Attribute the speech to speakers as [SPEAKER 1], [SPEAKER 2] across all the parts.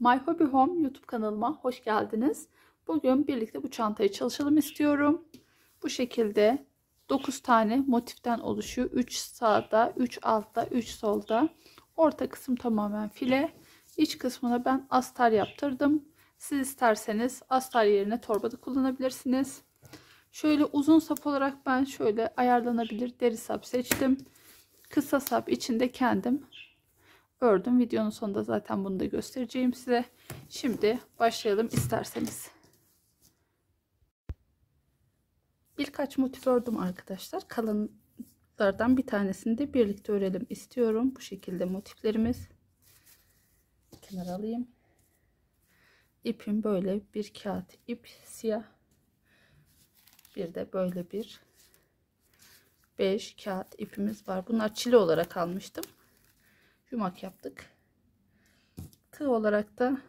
[SPEAKER 1] My Hobby Home YouTube kanalıma hoş geldiniz. Bugün birlikte bu çantayı çalışalım istiyorum. Bu şekilde 9 tane motiften oluşuyor. 3 sağda, 3 altta, 3 solda. Orta kısım tamamen file. İç kısmına ben astar yaptırdım. Siz isterseniz astar yerine torbada kullanabilirsiniz. Şöyle uzun sap olarak ben şöyle ayarlanabilir deri sap seçtim. Kısa sap içinde kendim ördüm. Videonun sonunda zaten bunu da göstereceğim size. Şimdi başlayalım isterseniz. Birkaç motif ördüm arkadaşlar. Kalanlardan bir tanesini de birlikte örelim istiyorum. Bu şekilde motiflerimiz. Kenara alayım. İpim böyle bir kağıt ip siyah. Bir de böyle bir 5 kağıt ipimiz var. Bunlar çile olarak almıştım. Yumak yaptık. Tığ olarak da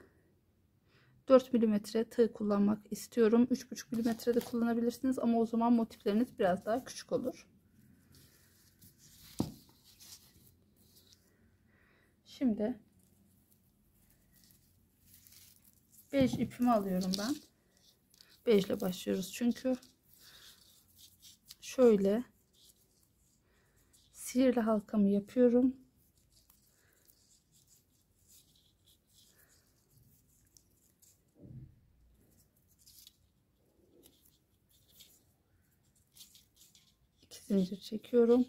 [SPEAKER 1] 4 mm tığ kullanmak istiyorum. 3,5 mm de kullanabilirsiniz ama o zaman motifleriniz biraz daha küçük olur. Şimdi bej ipimi alıyorum ben. Bejle başlıyoruz çünkü şöyle sihirli halkamı yapıyorum. Zincir çekiyorum.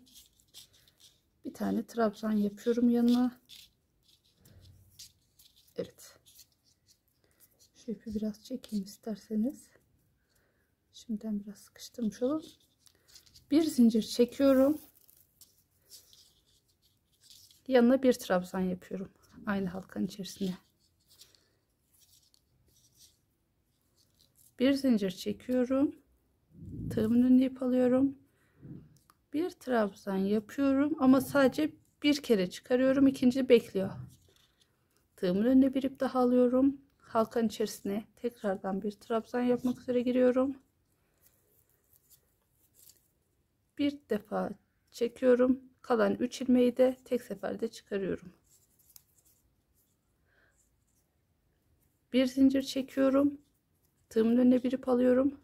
[SPEAKER 1] Bir tane trabzan yapıyorum yanına. Evet. Şu ipi biraz çekeyim isterseniz. Şimdiden biraz sıkıştırmış olalım. Bir zincir çekiyorum. Yanına bir trabzan yapıyorum. Aynı halkanın içerisine. Bir zincir çekiyorum. Tığımın önüne ip alıyorum. Bir trabzan yapıyorum ama sadece bir kere çıkarıyorum, ikinci bekliyor. Tığımın önüne bir ip daha alıyorum. Halkanın içerisine tekrardan bir trabzan yapmak üzere giriyorum. Bir defa çekiyorum. Kalan 3 ilmeği de tek seferde çıkarıyorum. Bir zincir çekiyorum. Tığımın önüne bir ip alıyorum.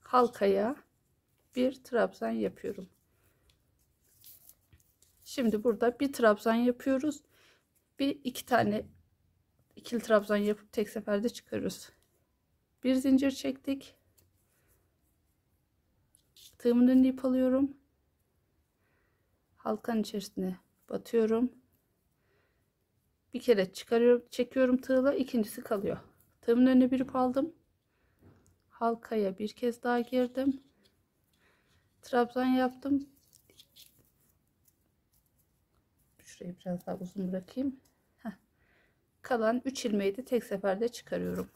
[SPEAKER 1] Halkaya bir trabzan yapıyorum. Şimdi burada bir trabzan yapıyoruz. Bir iki tane ikili trabzan yapıp tek seferde çıkarıyoruz. Bir zincir çektik. Tığımın önüne ip alıyorum. Halkanın içerisine batıyorum. Bir kere çıkarıyorum, çekiyorum tığla, ikincisi kalıyor. Tığımın önüne bir ip aldım. Halkaya bir kez daha girdim. Trabzan yaptım. Şurayı biraz daha uzun bırakayım. Heh. Kalan 3 ilmeği de tek seferde çıkarıyorum.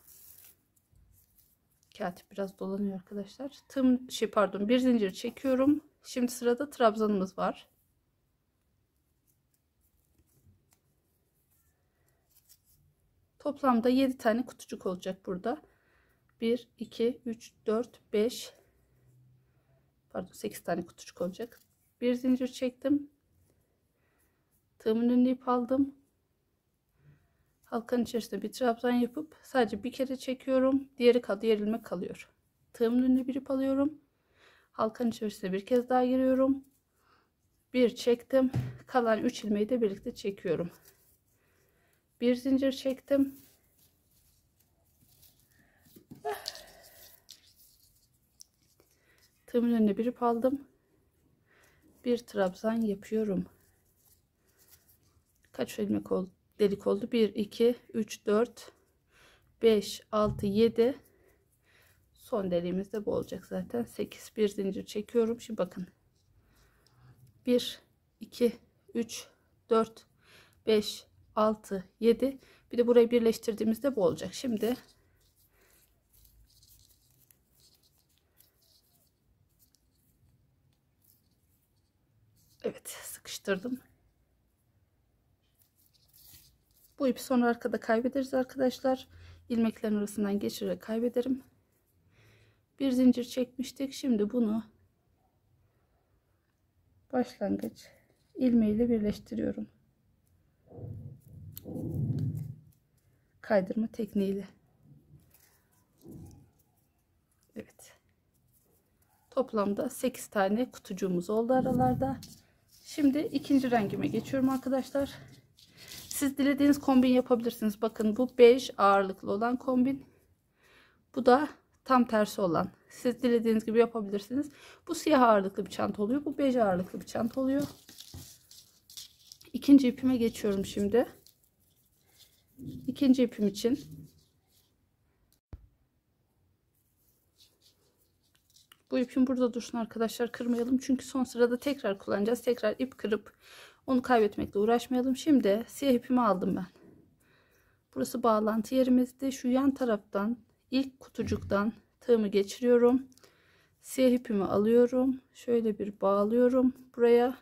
[SPEAKER 1] Kağıt biraz dolanıyor arkadaşlar. Bir zincir çekiyorum. Şimdi sırada trabzanımız var. Toplamda 7 tane kutucuk olacak burada. 1 2 3 4 5 pardon 8 tane kutucuk olacak. Bir zincir çektim. Tığımın önüne ip aldım. Halkanın içerisinde bir trabzan yapıp sadece bir kere çekiyorum. Diğer ilmek kalıyor. Tığımın önüne bir ip alıyorum. Halkanın içerisine bir kez daha giriyorum. Bir çektim. Kalan 3 ilmeği de birlikte çekiyorum. Bir zincir çektim. Tığımın önüne bir ip aldım. Bir trabzan yapıyorum. Kaç ilmek oldu? Delik oldu. 1 2 3 4 5 6 7. Son deliğimiz de bu olacak zaten. 8. Bir zincir çekiyorum. Şimdi bakın. 1 2 3 4 5 6 7. Bir de burayı birleştirdiğimizde bu olacak. Şimdi evet, sıkıştırdım. Bu ipi sonra arkada kaybederiz arkadaşlar. İlmeklerin arasından geçirerek kaybederim. Bir zincir çekmiştik. Şimdi bunu başlangıç ilmeğiyle birleştiriyorum. kaydırma tekniğiyle. Evet. Toplamda 8 tane kutucuğumuz oldu aralarda. Şimdi ikinci rengime geçiyorum arkadaşlar. Siz dilediğiniz kombin yapabilirsiniz. Bakın bu bej ağırlıklı olan kombin. Bu da tam tersi olan. Siz dilediğiniz gibi yapabilirsiniz. Bu siyah ağırlıklı bir çanta oluyor. Bu bej ağırlıklı bir çanta oluyor. İkinci ipime geçiyorum şimdi. İkinci ipim için bu ipim burada dursun arkadaşlar, kırmayalım. Çünkü son sırada tekrar kullanacağız. Tekrar ip kırıp onu kaybetmekle uğraşmayalım. Şimdi siyah ipimi aldım ben. Burası bağlantı yerimizdi. Şu yan taraftan ilk kutucuktan tığımı geçiriyorum. Siyah ipimi alıyorum. Şöyle bir bağlıyorum buraya.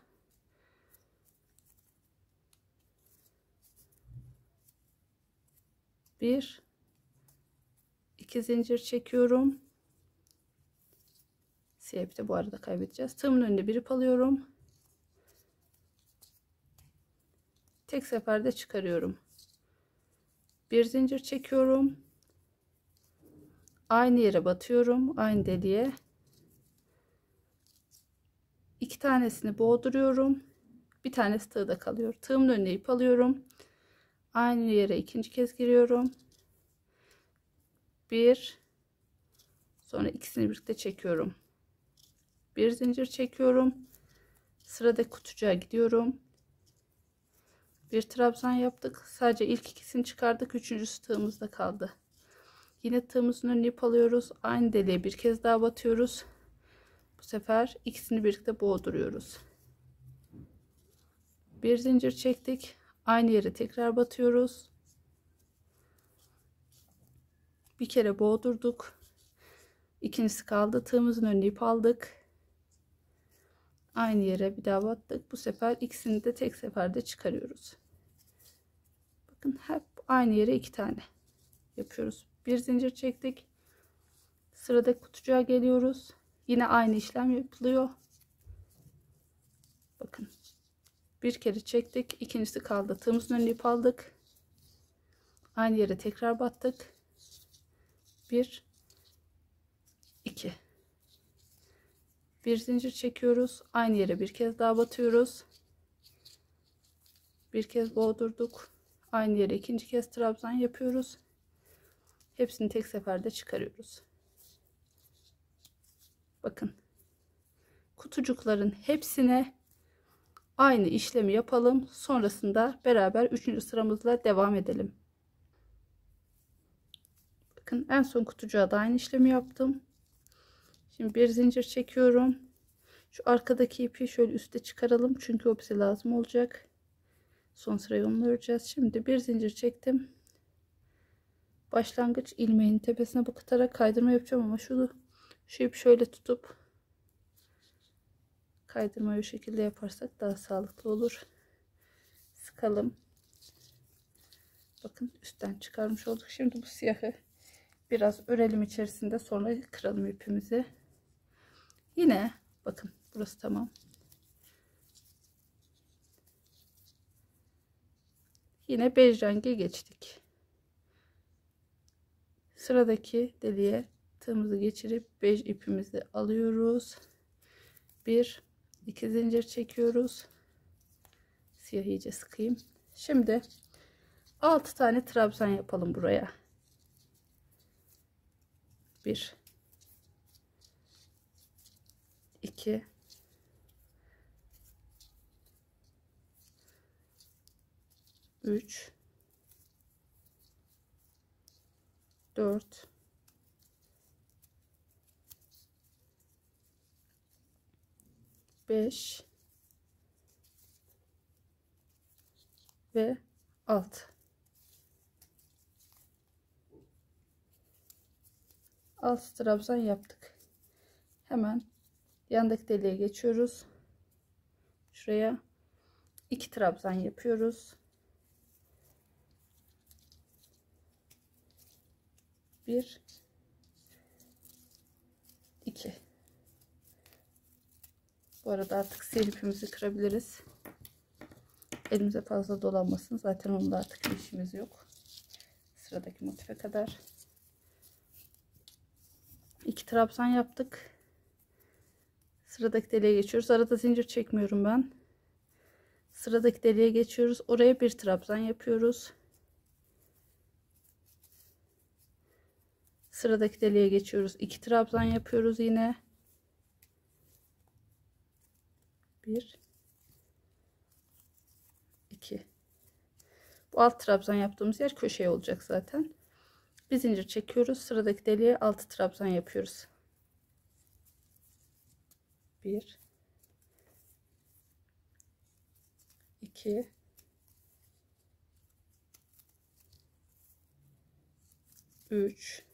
[SPEAKER 1] Bir, iki zincir çekiyorum. Siyah ipi de bu arada kaybedeceğiz. Tığımın önünde bir ip alıyorum. Tek seferde çıkarıyorum. Bir zincir çekiyorum. Aynı yere batıyorum. Aynı deliğe. İki tanesini boğduruyorum. Bir tanesi tığda kalıyor. Tığımın önüne ip alıyorum. Aynı yere ikinci kez giriyorum. Bir. Sonra ikisini birlikte çekiyorum. Bir zincir çekiyorum. Sıradaki kutucuğa gidiyorum. Bir trabzan yaptık. Sadece ilk ikisini çıkardık. Üçüncüsü tığımızda kaldı. Yine tığımızın önüne ip alıyoruz. Aynı deliğe bir kez daha batıyoruz. Bu sefer ikisini birlikte boğduruyoruz. Bir zincir çektik. Aynı yere tekrar batıyoruz. Bir kere boğdurduk. İkincisi kaldı. Tığımızın önüne ip aldık. Aynı yere bir daha battık. Bu sefer ikisini de tek seferde çıkarıyoruz. Bakın hep aynı yere iki tane yapıyoruz. Bir zincir çektik. Sıradaki kutucuğa geliyoruz. Yine aynı işlem yapılıyor. Bakın. Bir kere çektik. İkincisi kaldı. Tığımızın önüne ip aldık. Aynı yere tekrar battık. 1 2 bir zincir çekiyoruz. Aynı yere bir kez daha batıyoruz. Bir kez boğdurduk. Aynı yere ikinci kez trabzan yapıyoruz. Hepsini tek seferde çıkarıyoruz. Bakın. Kutucukların hepsine aynı işlemi yapalım. Sonrasında beraber 3. sıramızla devam edelim. Bakın en son kutucuğa da aynı işlemi yaptım. Şimdi bir zincir çekiyorum. Şu arkadaki ipi şöyle üste çıkaralım. Çünkü o bize lazım olacak. Son sırayı onunla öreceğiz. Şimdi bir zincir çektim. Başlangıç ilmeğinin tepesine bakıtarak kaydırma yapacağım ama şu ipi şöyle tutup kaydırmayı o şekilde yaparsak daha sağlıklı olur. Sıkalım. Bakın üstten çıkarmış olduk. Şimdi bu siyahı biraz örelim içerisinde, sonra kıralım ipimizi. Yine bakın burası tamam. Yine bej renge geçtik. Sıradaki deliğe tığımızı geçirip bej ipimizi alıyoruz. 1 2 zincir çekiyoruz. Siyah iyice sıkayım. Şimdi 6 tane trabzan yapalım buraya. 1 2 3 4 5 ve 6. 6 trabzan yaptık. Hemen yandaki deliğe geçiyoruz. Şuraya 2 trabzan yapıyoruz. 1 2. Bu arada artık siyah ipimizi kırabiliriz. Elimize fazla dolanmasın. Zaten onunla artık bir işimiz yok. sıradaki motife kadar. 2 trabzan yaptık. Sıradaki deliğe geçiyoruz. Arada zincir çekmiyorum ben. Sıradaki deliğe geçiyoruz. Oraya bir trabzan yapıyoruz. Sıradaki deliğe geçiyoruz. 2 trabzan yapıyoruz yine. 1 2. Bu alt trabzan yaptığımız yer köşeye olacak zaten. Bir zincir çekiyoruz. Sıradaki deliğe 6 trabzan yapıyoruz. 1 2 3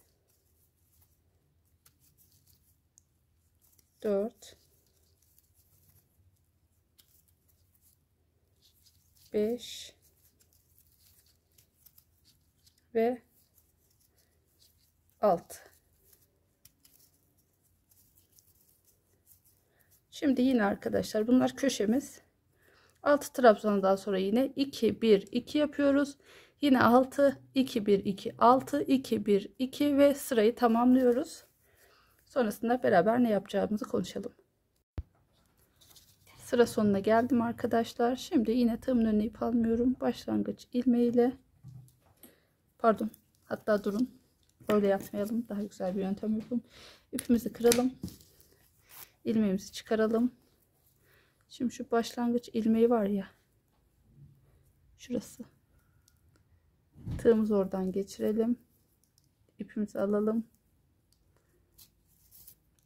[SPEAKER 1] 4 5 ve 6. Şimdi yine arkadaşlar bunlar köşemiz. 6 trabzandan sonra yine 2 1 2 yapıyoruz. Yine 6 2 1 2 6 2 1 2 ve sırayı tamamlıyoruz. Sonrasında beraber ne yapacağımızı konuşalım. Sıra sonuna geldim arkadaşlar. Şimdi yine tığımın önüne ip almıyorum. Başlangıç ilmeğiyle, pardon, hatta durun, öyle yapmayalım, daha güzel bir yöntem yapalım. İpimizi kıralım, ilmeğimizi çıkaralım. Şimdi şu başlangıç ilmeği var ya, şurası, tığımızı oradan geçirelim, ipimizi alalım.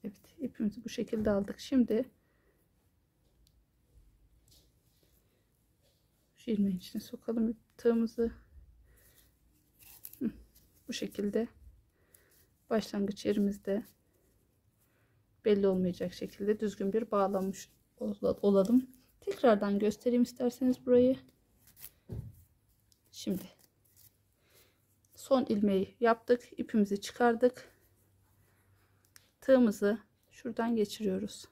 [SPEAKER 1] Evet, ipimizi bu şekilde aldık. Şimdi şu ilmeğin içine sokalım tığımızı. Bu şekilde başlangıç yerimizde belli olmayacak şekilde düzgün bir bağlamış olalım. Tekrardan göstereyim isterseniz burayı. Şimdi son ilmeği yaptık, ipimizi çıkardık, tığımızı şuradan geçiriyoruz,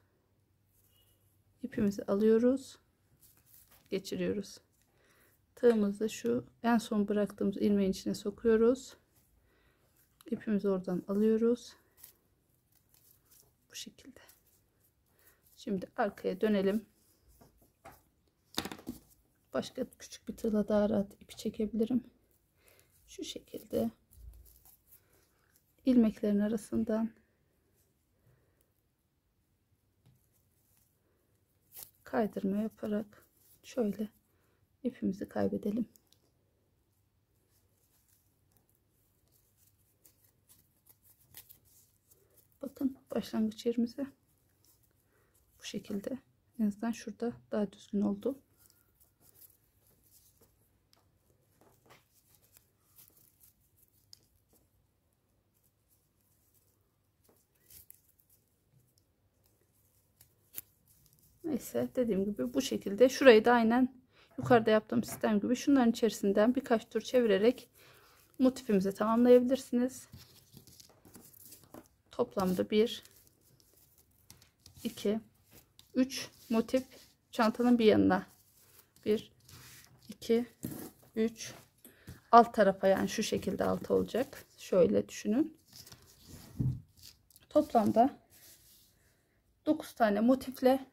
[SPEAKER 1] ipimizi alıyoruz, geçiriyoruz, tığımızı şu en son bıraktığımız ilmeğin içine sokuyoruz, ipimizi oradan alıyoruz bu şekilde. Şimdi arkaya dönelim. Başka küçük bir tığla daha rahat ipi çekebilirim. Şu şekilde ilmeklerin arasından kaydırma yaparak şöyle ipimizi kaybedelim. Bakın başlangıç yerimize bu şekilde, en azından şurada daha düzgün oldu. Neyse, dediğim gibi bu şekilde şurayı da aynen yukarıda yaptığım sistem gibi şunların içerisinden birkaç tur çevirerek motifimizi tamamlayabilirsiniz. Toplamda 1 2 3 motif çantanın bir yanına, 1 2 3 alt tarafa, yani şu şekilde alt olacak, şöyle düşünün. Toplamda 9 tane motifle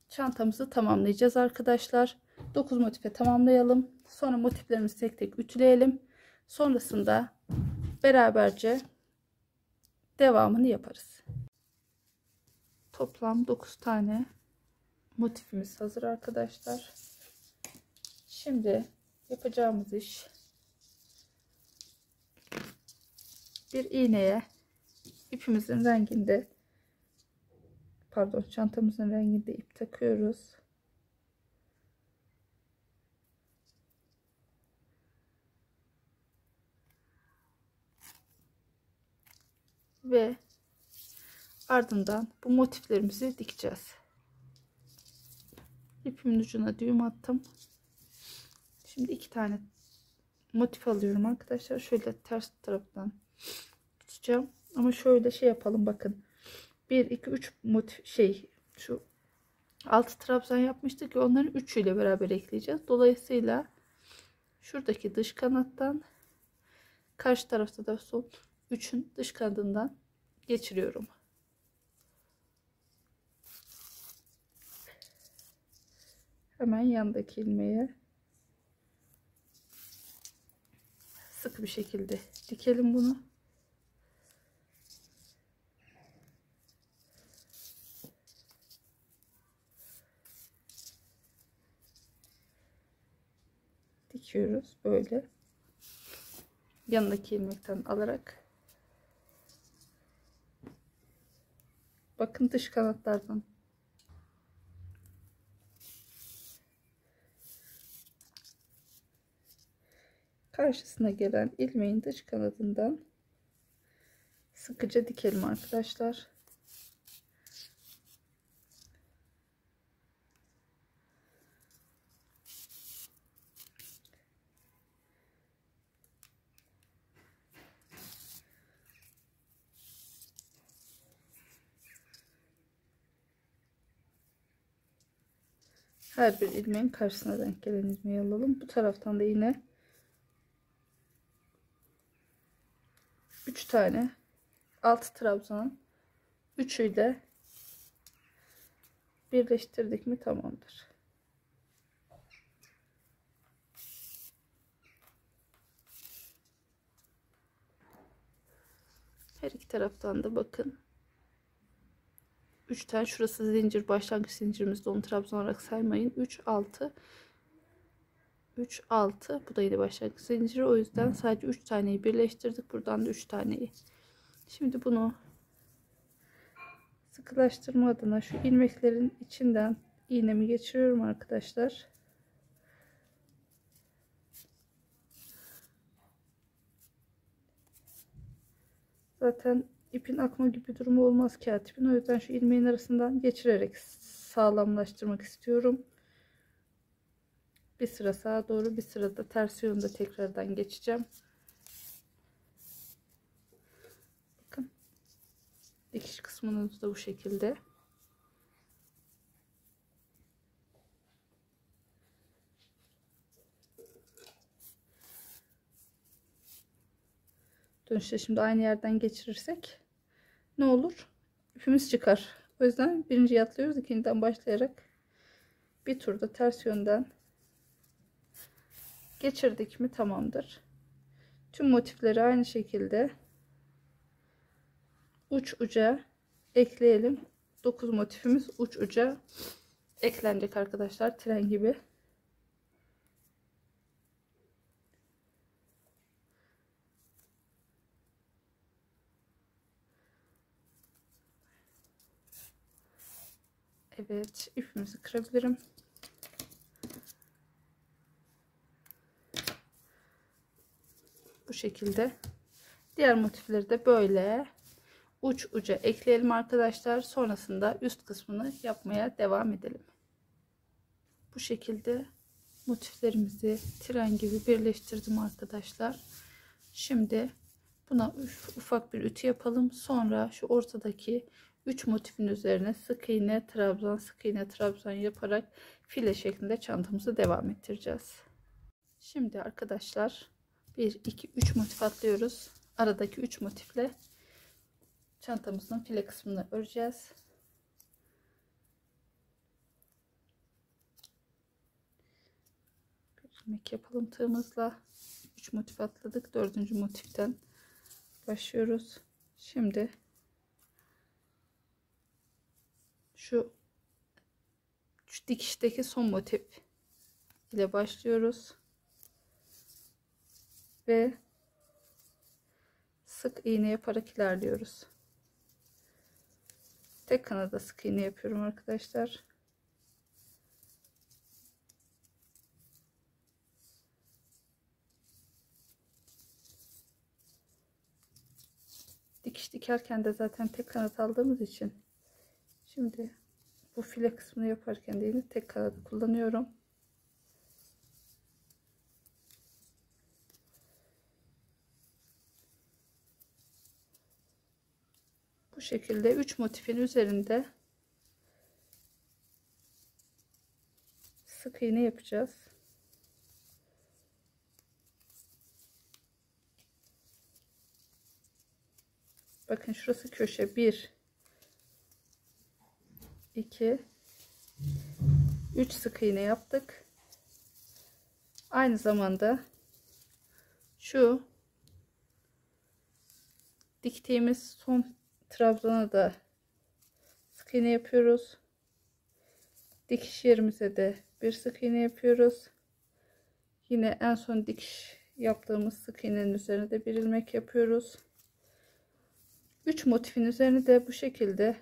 [SPEAKER 1] çantamızı tamamlayacağız arkadaşlar. 9 motife tamamlayalım. Sonra motiflerimizi tek tek ütüleyelim. Sonrasında beraberce devamını yaparız. Toplam 9 tane motifimiz hazır arkadaşlar. Şimdi yapacağımız iş, bir iğneye ipimizin renginde, pardon, çantamızın renginde ip takıyoruz. Ve ardından bu motiflerimizi dikeceğiz. İpimin ucuna düğüm attım. Şimdi 2 tane motif alıyorum arkadaşlar. Şöyle ters taraftan tutacağım. Ama şöyle şey yapalım, bakın. 1 2 3 motif, şu 6 trabzan yapmıştık ki onların 3'üyle beraber ekleyeceğiz. Dolayısıyla şuradaki dış kanattan, karşı tarafta da son 3'ün dış kanadından geçiriyorum. Hemen yandaki ilmeğe sıkı bir şekilde dikelim bunu. Dikiyoruz böyle. Yanındaki ilmekten alarak. Bakın dış kanatlardan. Karşısına gelen ilmeğin dış kanadından sıkıca dikelim arkadaşlar. Her bir ilmeğin karşısına denk gelen ilmeği alalım. Bu taraftan da yine 3 tane 6 trabzanın 3'ü de birleştirdik mi tamamdır. Her iki taraftan da bakın 3 tane, şurası zincir, başlangıç zincirimizde, onu trabzan olarak saymayın. 3 6 3 6, bu da yine başlangıç zinciri, o yüzden sadece 3 taneyi birleştirdik, buradan da 3 taneyi. Şimdi bunu sıkılaştırma adına şu ilmeklerin içinden iğnemi geçiriyorum arkadaşlar. Zaten ipin akma gibi bir durumu olmaz kağıt ipin, o yüzden şu ilmeğin arasından geçirerek sağlamlaştırmak istiyorum. Bir sıra sağa doğru, bir sıra da ters yönde tekrardan geçeceğim. Bakın dikiş kısmını da bu şekilde. Dönüşte şimdi aynı yerden geçirirsek ne olur? İpimiz çıkar. O yüzden birinciyi atlıyoruz, ikinciden başlayarak bir turda ters yönden geçirdik mi tamamdır. Tüm motifleri aynı şekilde uç uca ekleyelim. 9 motifimiz uç uca eklenecek arkadaşlar, tren gibi. Evet, ipimizi kırabilirim. Bu şekilde. Diğer motifleri de böyle uç uca ekleyelim arkadaşlar. Sonrasında üst kısmını yapmaya devam edelim. Bu şekilde motiflerimizi tren gibi birleştirdim arkadaşlar. Şimdi buna ufak bir ütü yapalım. Sonra şu ortadaki 3 motifin üzerine sık iğne trabzan, sık iğne trabzan yaparak file şeklinde çantamızı devam ettireceğiz. Şimdi arkadaşlar 1 2 3 motif atlıyoruz. Aradaki 3 motifle çantamızın file kısmını öreceğiz. Bir ilmek yapalım tığımızla. 3 motif atladık. 4. motiften başlıyoruz. Şimdi şu dikişteki son motif ile başlıyoruz ve sık iğne yaparak ilerliyoruz. Tek kanada sık iğne yapıyorum arkadaşlar. Dikiş dikerken de zaten tek kanat aldığımız için şimdi bu file kısmını yaparken de yine tek kanadı kullanıyorum. Bu şekilde 3 motifin üzerinde sık iğne yapacağız. Bakın şurası köşe. 1 2 3 sık iğne yaptık. Aynı zamanda şu diktiğimiz son trabzana da sık iğne yapıyoruz. Dikiş yerimize de bir sık iğne yapıyoruz. Yine en son dikiş yaptığımız sık iğnenin üzerine de bir ilmek yapıyoruz. 3 motifin üzerine de bu şekilde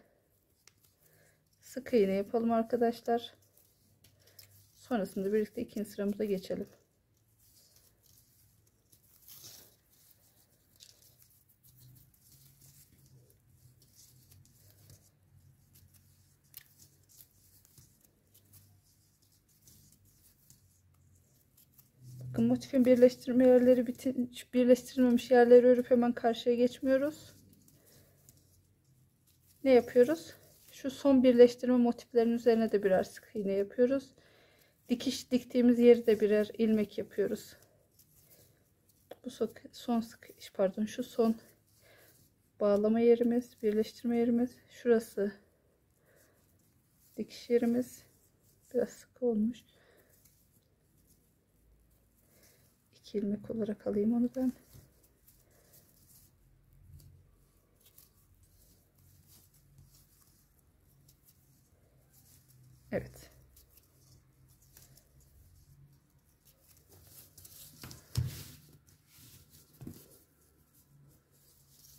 [SPEAKER 1] sık iğne yapalım arkadaşlar. Sonrasında birlikte ikinci sıramıza geçelim. Bakın motifin birleştirme yerleri birleştirilmemiş yerleri örüp hemen karşıya geçmiyoruz. Ne yapıyoruz? Şu son birleştirme motiflerin üzerine de birer sık iğne yapıyoruz. Dikiş diktiğimiz yeri de birer ilmek yapıyoruz. Bu son şu son bağlama yerimiz, birleştirme yerimiz, şurası dikiş yerimiz. Biraz sık olmuş. 2 ilmek olarak alayım onu ben. Evet.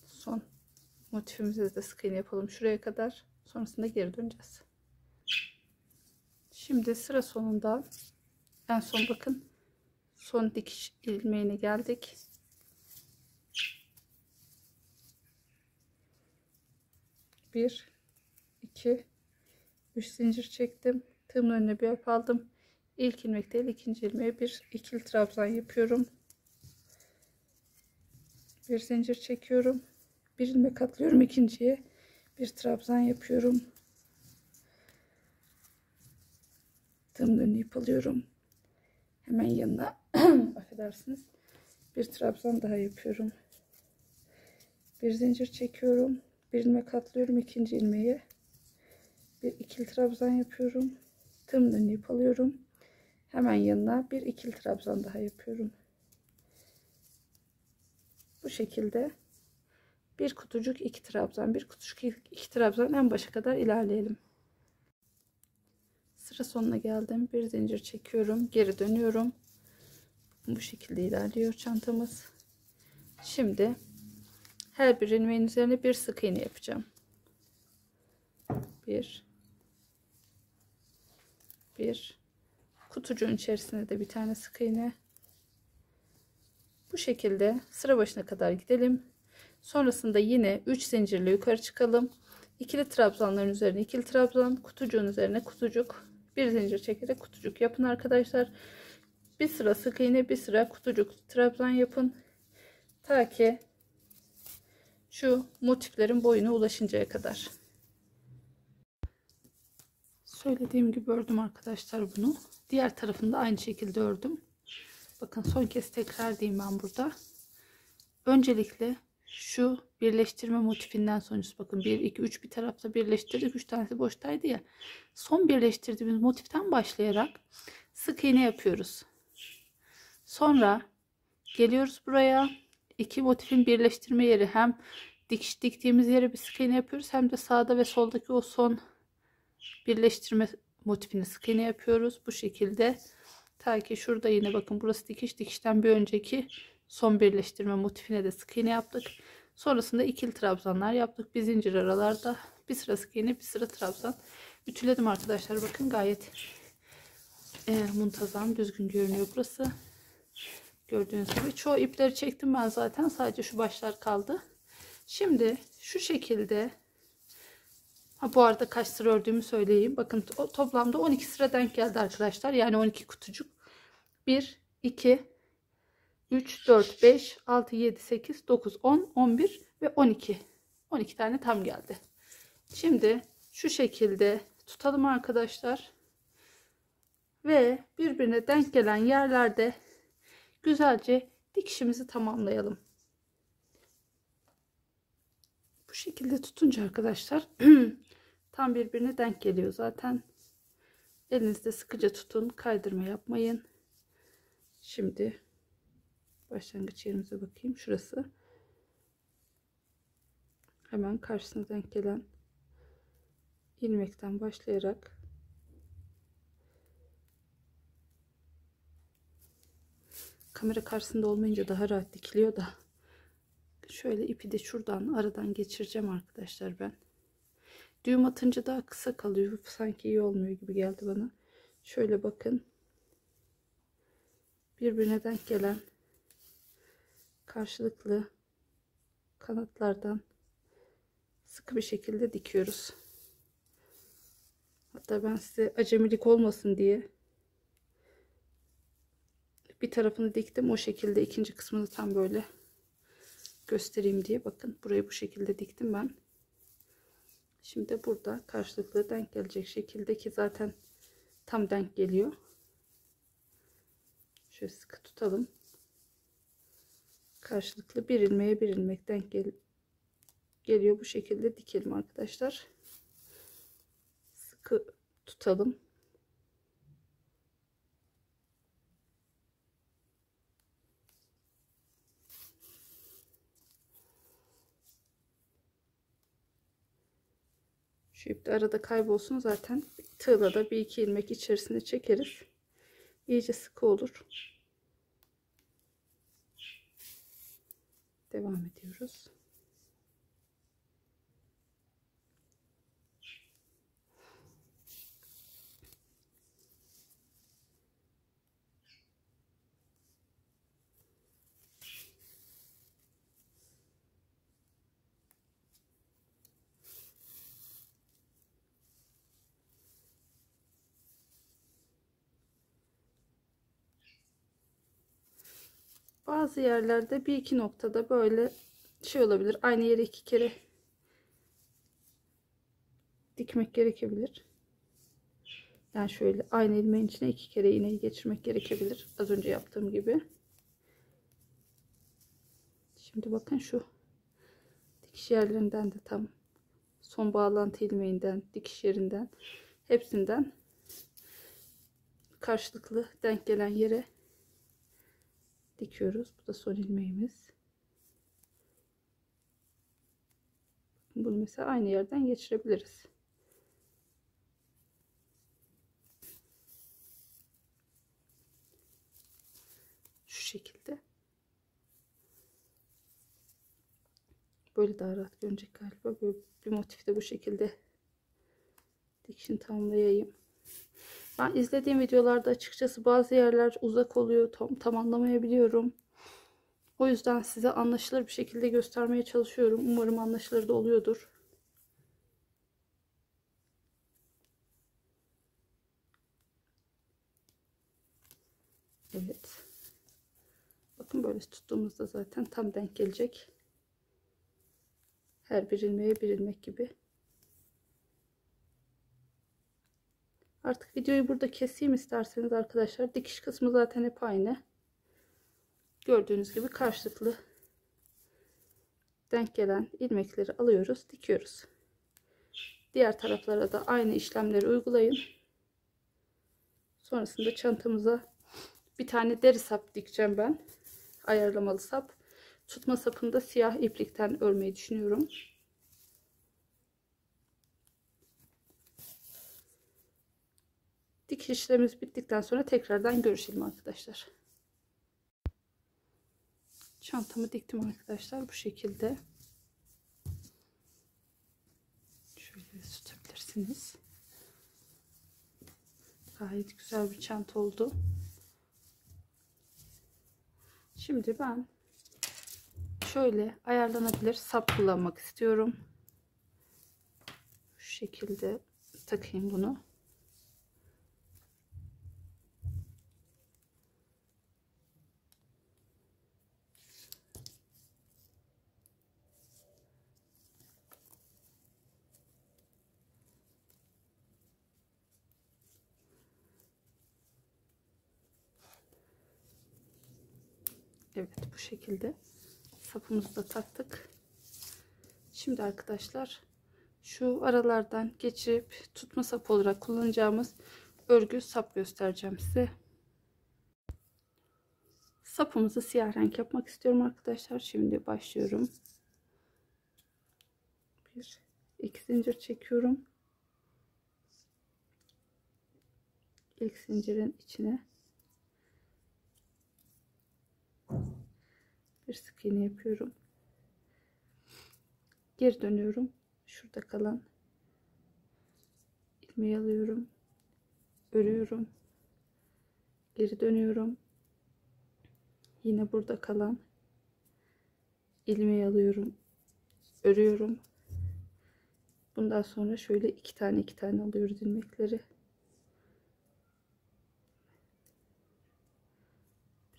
[SPEAKER 1] Son motifimize de sık iğne yapalım şuraya kadar. Sonrasında geri döneceğiz. Şimdi sıra sonunda en son bakın son dikiş ilmeğine geldik. Bir, iki, 3 zincir çektim. Tığımın önüne bir ip aldım. İlk ilmek değil, ikinci ilmeğe bir ikili trabzan yapıyorum. Bir zincir çekiyorum. Bir ilmek atlıyorum, ikinciye bir trabzan yapıyorum. Tığımın önüne ip alıyorum. Hemen yanına affedersiniz. Bir trabzan daha yapıyorum. Bir zincir çekiyorum. Bir ilmek atlıyorum, ikinci ilmeğe bir ikili trabzan yapıyorum. Tığımın önüne ip alıyorum. Hemen yanına bir ikili trabzan daha yapıyorum. Bu şekilde bir kutucuk iki trabzan, bir kutucuk iki trabzan en başa kadar ilerleyelim. Sıra sonuna geldim. Bir zincir çekiyorum, geri dönüyorum. Bu şekilde ilerliyor çantamız. Şimdi her bir ilmeğin üzerine bir sık iğne yapacağım. Bir kutucuğun içerisine de bir tane sık iğne. Bu şekilde sıra başına kadar gidelim. Sonrasında yine 3 zincirle yukarı çıkalım. İkili trabzanların üzerine ikili trabzan, kutucuğun üzerine kutucuk, bir zincir çekerek kutucuk yapın arkadaşlar. Bir sıra sık iğne, bir sıra kutucuk trabzan yapın. Ta ki şu motiflerin boyuna ulaşıncaya kadar. Söylediğim gibi ördüm arkadaşlar bunu. Diğer tarafını da aynı şekilde ördüm. Bakın son kez tekrar diyeyim ben burada. Öncelikle şu birleştirme motifinden sonrası bakın 1 2 3 bir tarafta birleştirdik, 3 tanesi boştaydı ya. Son birleştirdiğimiz motiften başlayarak sık iğne yapıyoruz. Sonra geliyoruz buraya. İki motifin birleştirme yeri, hem dikiş diktiğimiz yere bir sık iğne yapıyoruz, hem de sağda ve soldaki o son birleştirme motifini sık iğne yapıyoruz. Bu şekilde ta ki şurada yine bakın burası dikiş, dikişten bir önceki son birleştirme motifine de sık iğne yaptık. Sonrasında ikili trabzanlar yaptık. Bir zincir aralarda bir sıra sık iğne, bir sıra trabzan. Ütüledim arkadaşlar. Bakın gayet muntazam, düzgün görünüyor burası. Gördüğünüz gibi çoğu ipleri çektim ben zaten. Sadece şu başlar kaldı. Şimdi şu şekilde, bu arada kaç sıra ördüğümü söyleyeyim. Bakın toplamda 12 sıra denk geldi arkadaşlar. Yani 12 kutucuk. 1, 2, 3, 4, 5, 6, 7, 8, 9, 10, 11 ve 12. 12 tane tam geldi. Şimdi şu şekilde tutalım arkadaşlar. Ve birbirine denk gelen yerlerde güzelce dikişimizi tamamlayalım. şekilde tutunca arkadaşlar tam birbirine denk geliyor zaten. Elinizde sıkıca tutun, kaydırma yapmayın. Şimdi başlangıç yerimize bakayım. Şurası. Hemen karşısına denk gelen ilmekten başlayarak kamera karşısında olmayınca daha rahat dikiliyor da şöyle ipi de şuradan aradan geçireceğim arkadaşlar ben. Düğüm atınca daha kısa kalıyor. Sanki iyi olmuyor gibi geldi bana. Şöyle bakın. Birbirine denk gelen karşılıklı kanatlardan sıkı bir şekilde dikiyoruz. Hatta ben size acemilik olmasın diye bir tarafını diktim. O şekilde ikinci kısmını tam böyle göstereyim diye. Bakın burayı bu şekilde diktim ben. Şimdi burada karşılıklı denk gelecek şekilde, ki zaten tam denk geliyor. Şöyle sıkı tutalım. Karşılıklı bir ilmeğe bir ilmek denk geliyor. Bu şekilde dikelim arkadaşlar. Sıkı tutalım. Şu ip de arada kaybolsun, zaten tığla da bir iki ilmek içerisine çekeriz. İyice sıkı olur. Devam ediyoruz. Bazı yerlerde bir iki noktada böyle şey olabilir. Aynı yere iki kere dikmek gerekebilir. Yani şöyle aynı ilmeğin içine iki kere iğneyi geçirmek gerekebilir. Az önce yaptığım gibi. Şimdi bakın şu dikiş yerlerinden de tam son bağlantı ilmeğinden, dikiş yerinden, hepsinden karşılıklı denk gelen yere dikiyoruz. Bu da son ilmeğimiz. Bunu mesela aynı yerden geçirebiliriz. Şu şekilde. Böyle daha rahat görünecek galiba. Böyle bir motif de bu şekilde dikişini tamamlayayım. Ben izlediğim videolarda açıkçası bazı yerler uzak oluyor. Tam anlamayabiliyorum. O yüzden size anlaşılır bir şekilde göstermeye çalışıyorum. Umarım anlaşılır da oluyordur. Evet. Bakın böyle tuttuğumuzda zaten tam denk gelecek. Her bir ilmeğe bir ilmek gibi. Artık videoyu burada keseyim isterseniz arkadaşlar. Dikiş kısmı zaten hep aynı. Gördüğünüz gibi karşılıklı denk gelen ilmekleri alıyoruz, dikiyoruz. Diğer taraflara da aynı işlemleri uygulayın. Sonrasında çantamıza bir tane deri sap dikeceğim ben. Ayarlamalı sap. Tutma sapını da siyah iplikten örmeyi düşünüyorum. Dikiş işlemimiz bittikten sonra tekrardan görüşelim arkadaşlar. Çantamı diktim arkadaşlar bu şekilde. Şöyle tutabilirsiniz. Gayet güzel bir çanta oldu. Şimdi ben şöyle ayarlanabilir sap kullanmak istiyorum. Şu şekilde takayım bunu. Evet, bu şekilde sapımızı da taktık. Şimdi arkadaşlar şu aralardan geçirip tutma sapı olarak kullanacağımız örgü sap göstereceğim size. Sapımızı siyah renk yapmak istiyorum arkadaşlar. Şimdi başlıyorum. 1 2 zincir çekiyorum. İlk zincirin içine bir sık iğne yapıyorum. Geri dönüyorum. Şurada kalan ilmeği alıyorum. Örüyorum. Geri dönüyorum. Yine burada kalan ilmeği alıyorum. Örüyorum. Bundan sonra şöyle iki tane alıyoruz ilmekleri.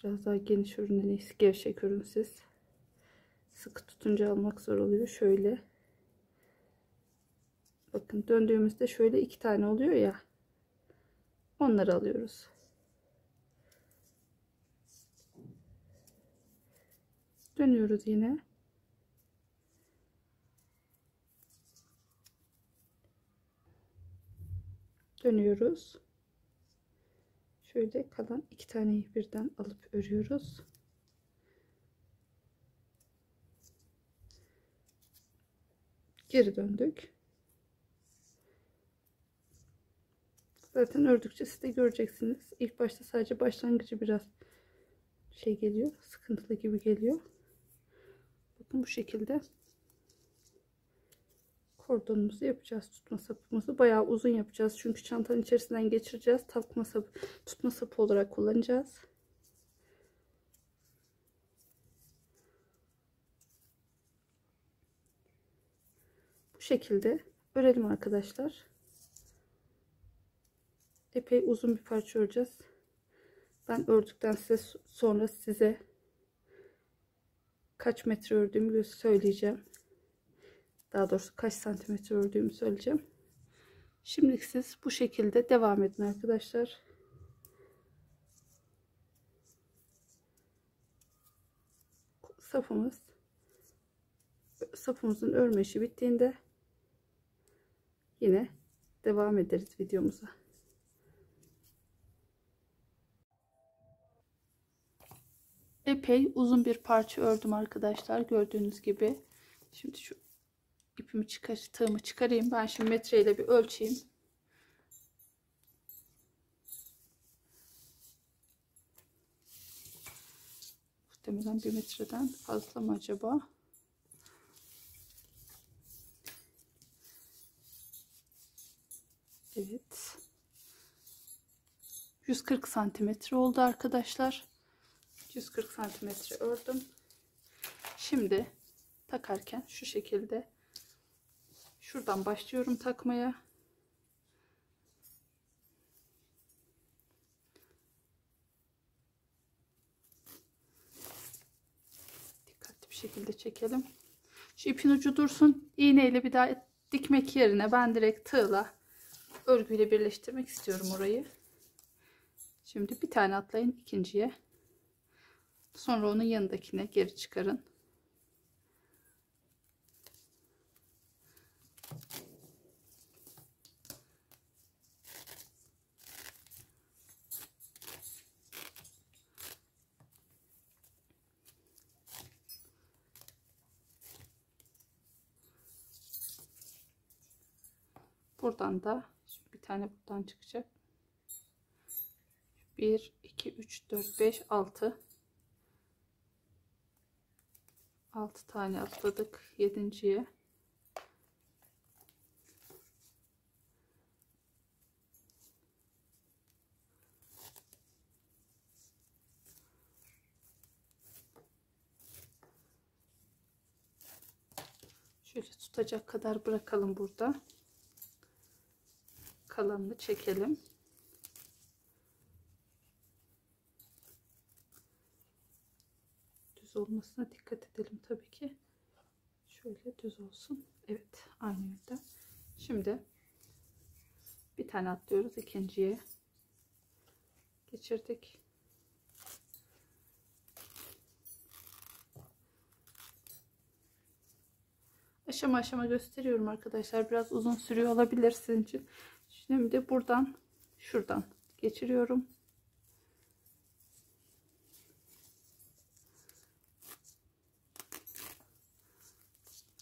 [SPEAKER 1] Biraz daha geniş örün, en iyisi gevşek örün siz. Sıkı tutunca almak zor oluyor. Şöyle. Bakın döndüğümüzde şöyle iki tane oluyor ya. Onları alıyoruz. Dönüyoruz yine. Dönüyoruz. Şöyle kalan iki taneyi birden alıp örüyoruz. Geri döndük. Zaten ördükçe siz de göreceksiniz. İlk başta sadece başlangıcı biraz şey geliyor, sıkıntılı gibi geliyor. Bakın bu şekilde kordonumuzu yapacağız. Tutma sapımızı bayağı uzun yapacağız. Çünkü çantanın içerisinden geçireceğiz. Takma sapı, tutma sapı olarak kullanacağız. Bu şekilde örelim arkadaşlar. Epey uzun bir parça öreceğiz. Ben ördükten sonra size kaç metre ördüğümü söyleyeceğim. Daha doğrusu kaç santimetre ördüğümü söyleyeceğim. Şimdilik siz bu şekilde devam edin arkadaşlar. Sapımızın örme işi bittiğinde yine devam ederiz videomuza. Epey uzun bir parça ördüm arkadaşlar, gördüğünüz gibi. Şimdi şu ipimi tığımı çıkarayım. Ben şimdi metreyle bir ölçeyim. Muhtemelen 1 metreden fazla mı acaba? Evet. 140 santimetre oldu arkadaşlar. 140 santimetre ördüm. Şimdi takarken şu şekilde şuradan başlıyorum takmaya. Dikkatli bir şekilde çekelim. Şu ipin ucu dursun. İğneyle bir daha dikmek yerine ben direkt tığla örgüyle birleştirmek istiyorum orayı. Şimdi bir tane atlayın ikinciye. Sonra onun yanındakine geri çıkarın. Buradan da bir tane buradan çıkacak. 1 2 3 4 5 6 tane atladık. 7.'ye şöyle tutacak kadar bırakalım burada. Kalanını çekelim. Düz olmasına dikkat edelim tabii ki. Şöyle düz olsun. Evet, aynı yönde. Şimdi bir tane atlıyoruz, ikinciye geçirdik. aşama aşama gösteriyorum arkadaşlar. Biraz uzun sürüyor olabilir sizin için. Şimdi buradan şuradan geçiriyorum.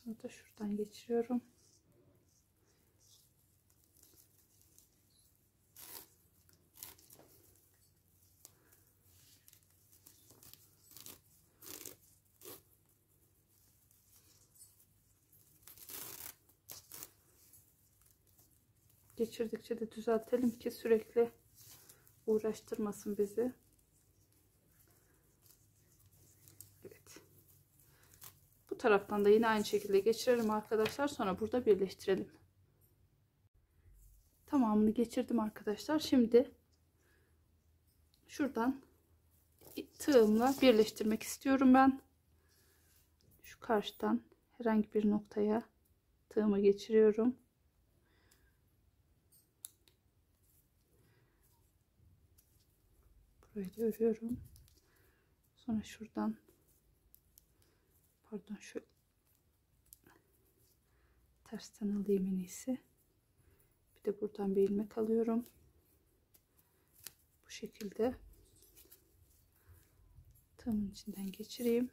[SPEAKER 1] Burada şuradan geçiriyorum. Geçirdikçe de düzeltelim ki sürekli uğraştırmasın bizi. Evet. Bu taraftan da yine aynı şekilde geçirelim arkadaşlar. Sonra burada birleştirelim. Tamamını geçirdim arkadaşlar. Şimdi şuradan tığımla birleştirmek istiyorum ben. Şu karşıdan herhangi bir noktaya tığımı geçiriyorum. Burayı da örüyorum. Sonra şuradan, pardon, şu tersten alayım en iyisi. Bir de buradan bir ilmek alıyorum. Bu şekilde tığımın içinden geçireyim.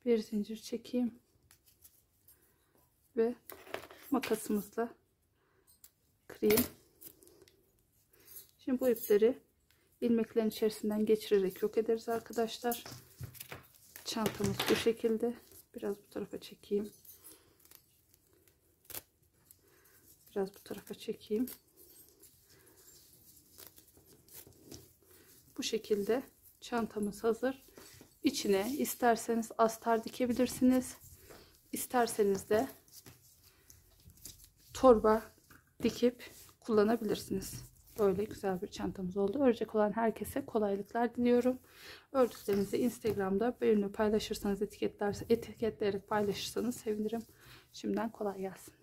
[SPEAKER 1] Bir zincir çekeyim ve makasımızla kırayım. Şimdi bu ipleri ilmeklerin içerisinden geçirerek yok ederiz arkadaşlar. Çantamız bu şekilde. Biraz bu tarafa çekeyim. Biraz bu tarafa çekeyim. Bu şekilde çantamız hazır. İçine isterseniz astar dikebilirsiniz. İsterseniz de torba dikip kullanabilirsiniz. Böyle güzel bir çantamız oldu. Örecek olan herkese kolaylıklar diliyorum. Ördüklerinizi Instagram'da benimle paylaşırsanız, etiketleyerek paylaşırsanız sevinirim. Şimdiden kolay gelsin.